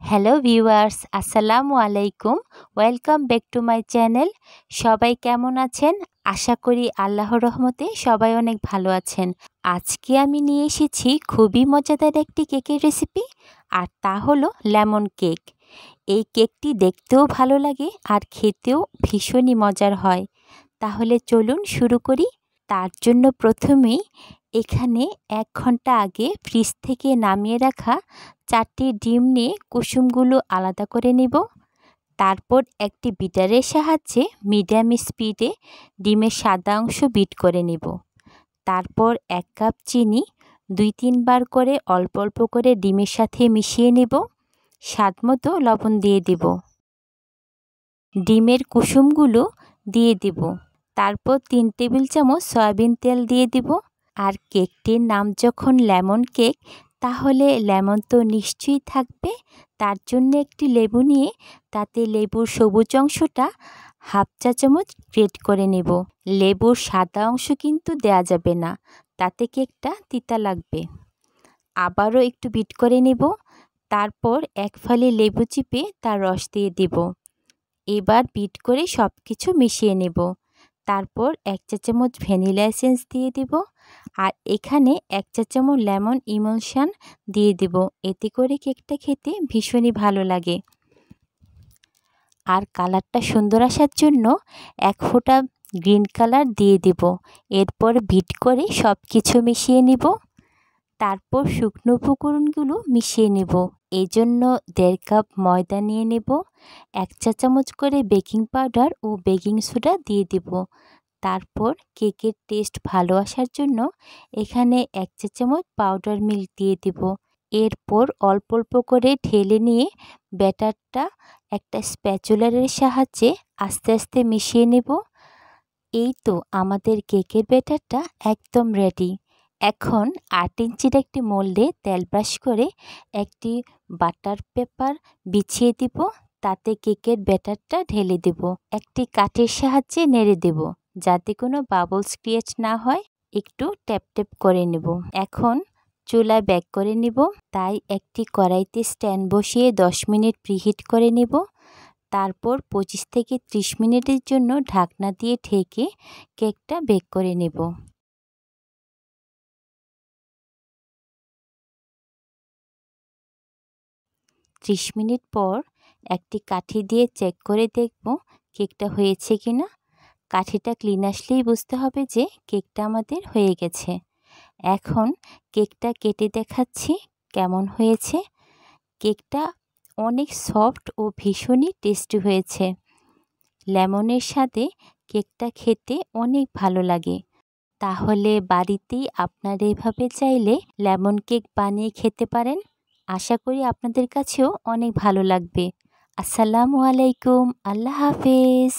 Hello viewers, আসসালামু আলাইকুম। Welcome back to my channel. সবাই কেমন আছেন? আশা করি আল্লাহর রহমতে সবাই অনেক ভালো আছেন। আজকে আমি নিয়ে এসেছি খুবই মজাদার একটি কেকের রেসিপি, আর তা হলো লেমন কেক। এই কেকটি দেখতেও ভালো লাগে আর খেতেও ভীষণই মজার হয়। তাহলে চলুন শুরু করি। তার জন্য প্রথমেই এখানে 1 ঘন্টা আগে ফ্রিজ থেকে নামিয়ে রাখা 4টি ডিম নিয়ে কুসুমগুলো আলাদা করে নেব। তারপর একটি বিটারের সাহায্যে মিডিয়াম স্পিডে ডিমের সাদা অংশ বিট করে নেব। তারপর 1 কাপ চিনি 2-3 বার করে অল্প অল্প করে ডিমের সাথে মিশিয়ে নেব। স্বাদমতো লবণ দিয়ে দেব। ডিমের কুসুমগুলো দিয়ে দেব। তারপর 3 টেবিল চামচ সয়াবিন তেল দিয়ে দেব। আর কেকটির নাম যখন লেমন কেক, তাহলে লেমন তো নিশ্চয়ই থাকবে। তার জন্য একটি লেবু নিয়ে তাতে লেবুর সবুজ অংশটা হাফ চা চামচ গ্রেট করে নেব। লেবুর সাদা অংশ কিন্তু দেয়া যাবে না, তাতে কেকটা তিতা লাগবে। আবারও একটু বিট করে নেব। তারপর 1 ফালি লেবু চিপে তার রস দিয়ে দেব। এবার বিট করে সব কিছু মিশিয়ে নেব। তারপর 1 চা চামচ ভ্যানিলা এসেন্স দিয়ে দেব। আর এখানে 1 চা চামচ লেমন ইমলশন দিয়ে দেব। এতে করে কেকটা খেতে ভীষণই ভালো লাগে। আর কালারটা সুন্দর আসার জন্য 1 ফোঁটা গ্রিন কালার দিয়ে দেব। এরপর বিট করে সব কিছু মিশিয়ে নেব। তারপর শুকনো উপকরণগুলো মিশিয়ে নেব। এই জন্য 1.5 কাপ ময়দা নিয়ে নেব। 1 চা চামচ করে বেকিং পাউডার ও বেকিং সোডা দিয়ে দেব। তারপর কেকের টেস্ট ভালো আসার জন্য এখানে 1 চা চামচ পাউডার মিল্ক দিয়ে দেব। এরপর অল্প অল্প করে ঢেলে নিয়ে ব্যাটারটা একটা স্প্যাচুলারের সাহায্যে আস্তে আস্তে মিশিয়ে নেব। এই তো আমাদের কেকের ব্যাটারটা একদম রেডি। এখন 8 ইঞ্চির একটি মোল্ডে তেল ব্রাশ করে একটি বাটার পেপার বিছিয়ে দিব। তাতে কেকের ব্যাটারটা ঢেলে দেব। একটি কাঠের সাহায্যে নেড়ে দেব, যাতে কোনো বাবলস ক্রিয়েট না হয়। একটু ট্যাপ ট্যাপ করে নেব। এখন চুলায় বেক করে নেব। তাই একটি কড়াইতে স্ট্যান্ড বসিয়ে 10 মিনিট প্রিহিট করে নেব। তারপর 25 থেকে 30 মিনিটের জন্য ঢাকনা দিয়ে ঢেকে কেকটা বেক করে নেব। 30 মিনিট পর একটি কাঠি দিয়ে চেক করে দেখব কেকটা হয়েছে কিনা। কাঠিটা ক্লিন আসলেই বুঝতে হবে যে কেকটা আমাদের হয়ে গেছে। এখন কেকটা কেটে দেখাচ্ছি কেমন হয়েছে। কেকটা অনেক সফট ও ভীষণই টেস্টি হয়েছে। লেমনের সাথে কেকটা খেতে অনেক ভালো লাগে। তাহলে বাড়িতেই আপনারা এভাবে চাইলে লেমন কেক বানিয়ে খেতে পারেন। আশা করি আপনাদের কাছেও অনেক ভালো লাগবে। আসসালামু আলাইকুম। আল্লাহ হাফেজ।